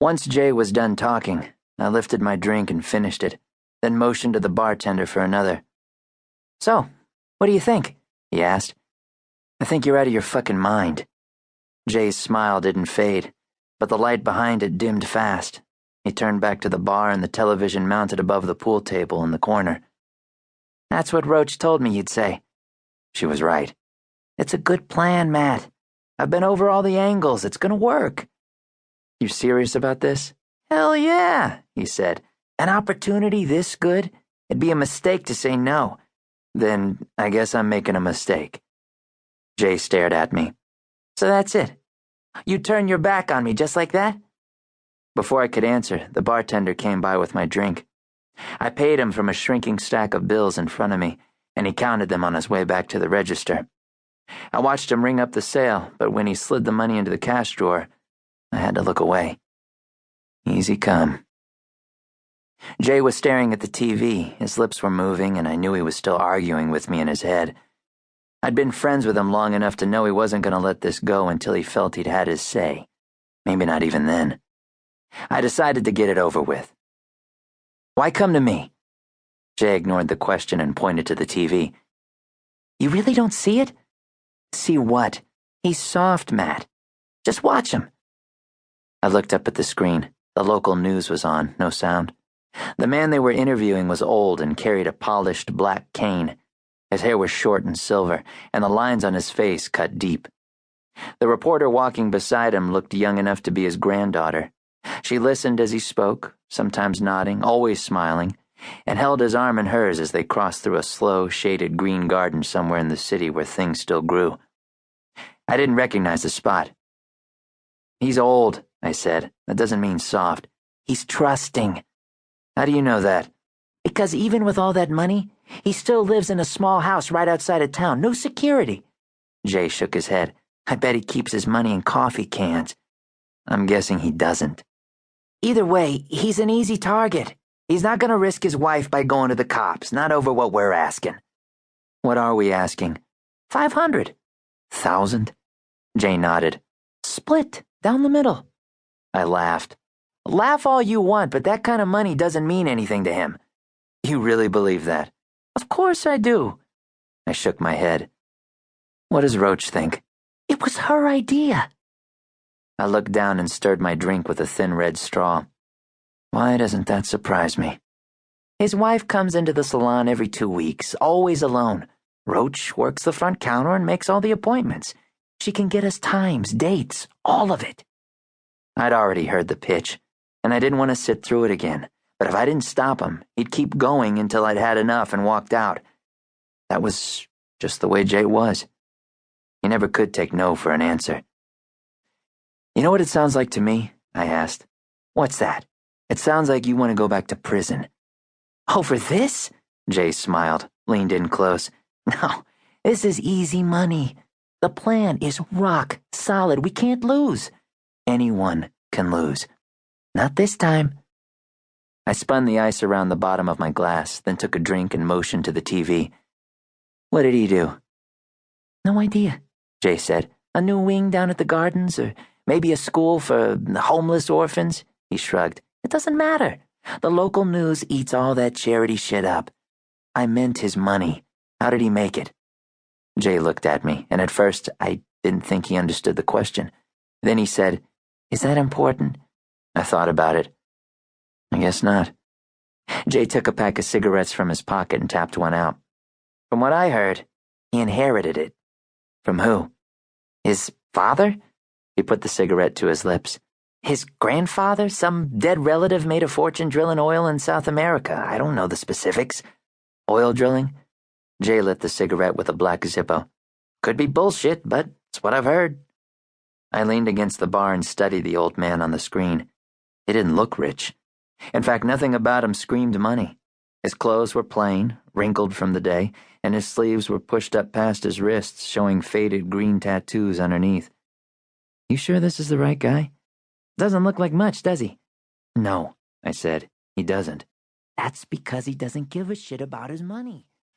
Once Jay was done talking, I lifted my drink and finished it, then motioned to the bartender for another. "So, what do you think?" he asked. "I think you're out of your fucking mind." Jay's smile didn't fade, but the light behind it dimmed fast. He turned back to the bar and the television mounted above the pool table in the corner. "That's what Roach told me you'd say." She was right. "It's a good plan, Matt. I've been over all the angles. It's gonna work." "You serious about this?" "Hell yeah," he said. "An opportunity this good? It'd be a mistake to say no." "Then I guess I'm making a mistake." Jay stared at me. "So that's it? You turn your back on me just like that?" Before I could answer, the bartender came by with my drink. I paid him from a shrinking stack of bills in front of me, and he counted them on his way back to the register. I watched him ring up the sale, but when he slid the money into the cash drawer, I had to look away. Easy come. Jay was staring at the TV. His lips were moving, and I knew he was still arguing with me in his head. I'd been friends with him long enough to know he wasn't going to let this go until he felt he'd had his say. Maybe not even then. I decided to get it over with. "Why come to me?" Jay ignored the question and pointed to the TV. "You really don't see it?" "See what?" "He's soft, Matt. Just watch him." I looked up at the screen. The local news was on, no sound. The man they were interviewing was old and carried a polished black cane. His hair was short and silver, and the lines on his face cut deep. The reporter walking beside him looked young enough to be his granddaughter. She listened as he spoke, sometimes nodding, always smiling, and held his arm in hers as they crossed through a slow, shaded green garden somewhere in the city where things still grew. I didn't recognize the spot. "He's old," I said. "That doesn't mean soft." "He's trusting." "How do you know that?" "Because even with all that money, he still lives in a small house right outside of town. No security." Jay shook his head. "I bet he keeps his money in coffee cans." "I'm guessing he doesn't." "Either way, he's an easy target. He's not going to risk his wife by going to the cops, not over what we're asking." "What are we asking?" $500. $1,000? Jay nodded. "Split, down the middle." I laughed. "Laugh all you want, but that kind of money doesn't mean anything to him." "You really believe that?" "Of course I do." I shook my head. "What does Roach think?" "It was her idea." I looked down and stirred my drink with a thin red straw. Why doesn't that surprise me? "His wife comes into the salon every 2 weeks, always alone. Roach works the front counter and makes all the appointments. She can get us times, dates, all of it." I'd already heard the pitch, and I didn't want to sit through it again, but if I didn't stop him, he'd keep going until I'd had enough and walked out. That was just the way Jay was. He never could take no for an answer. "You know what it sounds like to me?" I asked. "What's that?" "It sounds like you want to go back to prison." "Over this?" Jay smiled, leaned in close. "No, this is easy money. The plan is rock solid. We can't lose." "Anyone can lose." "Not this time." I spun the ice around the bottom of my glass, then took a drink and motioned to the TV. "What did he do?" "No idea," Jay said. "A new wing down at the gardens, or maybe a school for homeless orphans." He shrugged. "It doesn't matter. The local news eats all that charity shit up." "I meant his money. How did he make it?" Jay looked at me, and at first I didn't think he understood the question. Then he said, "Is that important?" I thought about it. "I guess not." Jay took a pack of cigarettes from his pocket and tapped one out. "From what I heard, he inherited it." "From who?" "His father?" He put the cigarette to his lips. "His grandfather? Some dead relative made a fortune drilling oil in South America. I don't know the specifics." "Oil drilling?" Jay lit the cigarette with a black Zippo. "Could be bullshit, but it's what I've heard." I leaned against the bar and studied the old man on the screen. He didn't look rich. In fact, nothing about him screamed money. His clothes were plain, wrinkled from the day, and his sleeves were pushed up past his wrists, showing faded green tattoos underneath. "You sure this is the right guy?" "Doesn't look like much, does he?" "No," I said. "He doesn't." "That's because he doesn't give a shit about his money."